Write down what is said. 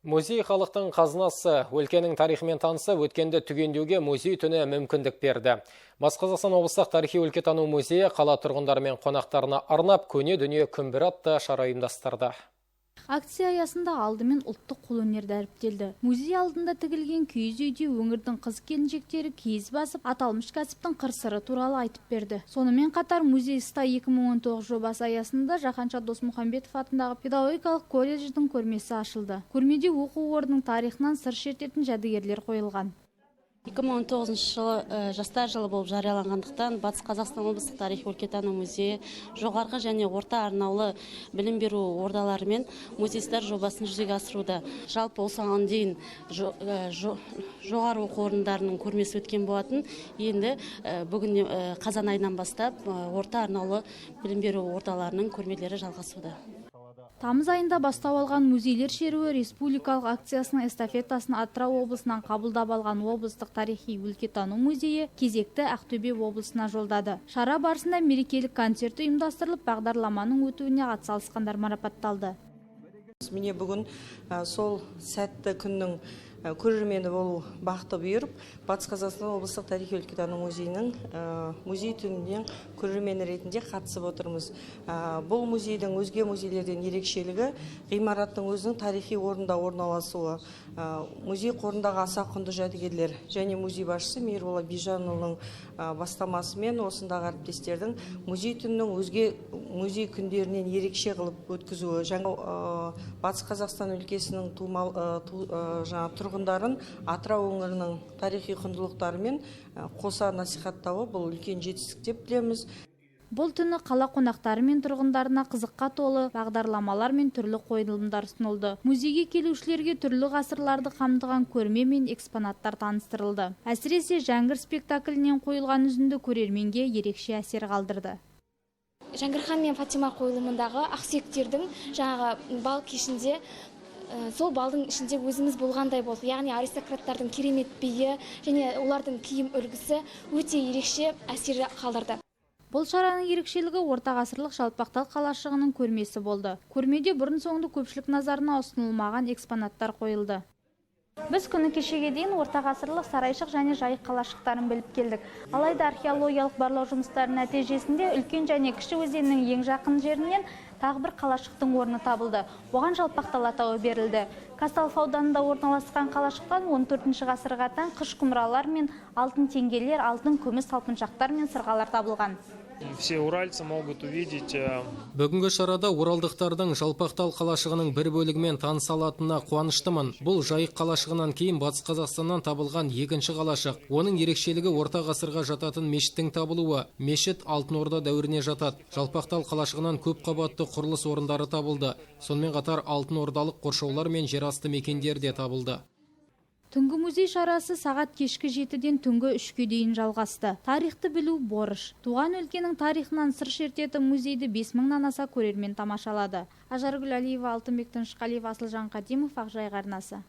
Музей халықтың қазынасы, өлкенің тарихымен танысып, өткенді түгендеуге музей түні мүмкіндік берді. Батыс Қазақстан облыстық тарихи өлкетану музейі қала тұрғындары мен қонақтарына арнап көне дүние күмбір атты шара ұйымдастырды. Акция аясында алдымен ұлттық қолөнер дәріптелді. Музей алдында тігілген киіз үйде өңірдің қыз-келіншектері киіз басып, аталмыш кәсіптің қыр-сыры туралы айтып берді. Сонымен қатар музей ста 2019 жобасы аясында Жаһанша Досмұхамбетов атындағы педагогикалық колледждің көрмесі ашылды. Көрмеде оқу орнының тарихынан сыр шертетін жәдігерлер қойылған. 2019 жылы жастар жылы болып жарияланғандықтан Батыс Қазақстан облыстық тарихи өлкетану музейі жоғарғы және орта арнаулы білім беру ордаларымен музейстар жобасын жүзеге асыруда. Жалпы осыған дейін жоғары оқу орындарының көрмесі өткен болатын. Енді бүгін қазан айынан бастап орта арнаулы білім беру ордаларының көрмелері жалғасуда. Тамыз айында бастау алған музейлер шеруі республикалық акциясының эстафетасын Атырау облысынан қабылдап алған облыстық тарихи өлкетану музейі кезекті Ақтөбе облысына жолдады. Шара барысында мерекелік концерт ұйымдастырылып, бағдарламаның өтуіне қатысқандар марапатталды. Міне бүгін сол сәтті күннің көрермені болу бақыты бұйырып, Батыс Қазақстан облыстық тарихи өлкетану музейінің музей түнінен көрермені ретінде қатысып отырмыз. Бұл музейдің өзге музейлерден ерекшелігі ғимараттың өзінің тарихи орында орналасуы. Музей қорындағы аса құнды жәдігерлер және музей басшысы Мейірболат Бижанұлының бастамасымен осындағы әріптестердің музей түнінің өзге музей күндерінен ерекше қылып өткізуі. Жаңа Батыс Қазақстан өлкесінің тұрғындарын Атырау өңірінің тарихи құндылықтарымен қоса насихаттауы бұл үлкен жетістік деп білеміз. Бұл түні қала қонақтары мен тұрғындарына қызыққа толы бағдарламалар мен түрлі қойылымдар ұсынылды. Музейге келушілерге түрлі ғасырларды қамтыған көрме мен экспонаттар таныстырылды. Әсіресе Жәңгір спектаклінен қойылған үзінді көрерменге ерекше әсер қалдырды. Жәңгірхан мен Фатима қойылымындағы ақсүйектердің жаңағы бал кешінде сол балдың ішінде өзіміз болғандай болды. Яғни аристократтардың керемет биі және олардың киім үлгісі өте ерекше әсер қалдырды. Бұл шараның ерекшелігі орта ғасырлық жалпақтал қалашығының көрмесі болды. Көрмеде бұрын-соңды көпшілік назарына ұсынылмаған экспонаттар қойылды. Біз күні кешеге дейін орта ғасырлық сарайшық және жайық қалашықтарын біліп келдік. Алайда археологиялық барлау жұмыстарының нәтижесінде үлкен және кіші өзеннің ең жақын жерінен тағы бір қалашықтың орны табылды. Оған жалпақтал атауы берілді. Казталов ауданында орналасқан қалашықтан 14 ғасырға тән қыш құмыралар мен алтын теңгелер, алтын күміс салпыншақтар мен сырғалар табылған. Все уральцы могут увидеть. Бүгінгі шарада оралдықтардың жалпақтал қалашығының бір бөлігімен таныса алатынына қуаныштымын. Бұл жайық қалашығынан кейін Батыс Қазақстаннан табылған екінші қалашық. Оның ерекшелігі орта ғасырға жататын мешіттің табылуы. Мешіт Алтын Орда дәуіріне жатады. Жалпақтал қалашығынан көп қабатты құрылыс орындары табылды. Сонымен қатар Алтын Ордалық қоршаулар мен жерасты мекендер де табылды. Түнгі музей шарасы сағат кешкі 7-ден түнгі 3-ге дейін жалғасты. Тарихты білу борыш. Туған өлкенің тарихынан сыр шертетін музейді 5000-нан аса көрермен тамашалады. Ажаргүл Алиева, Алтынбек Тынышқалиев, Асылжан Қадимов, Ақжайық арнасы.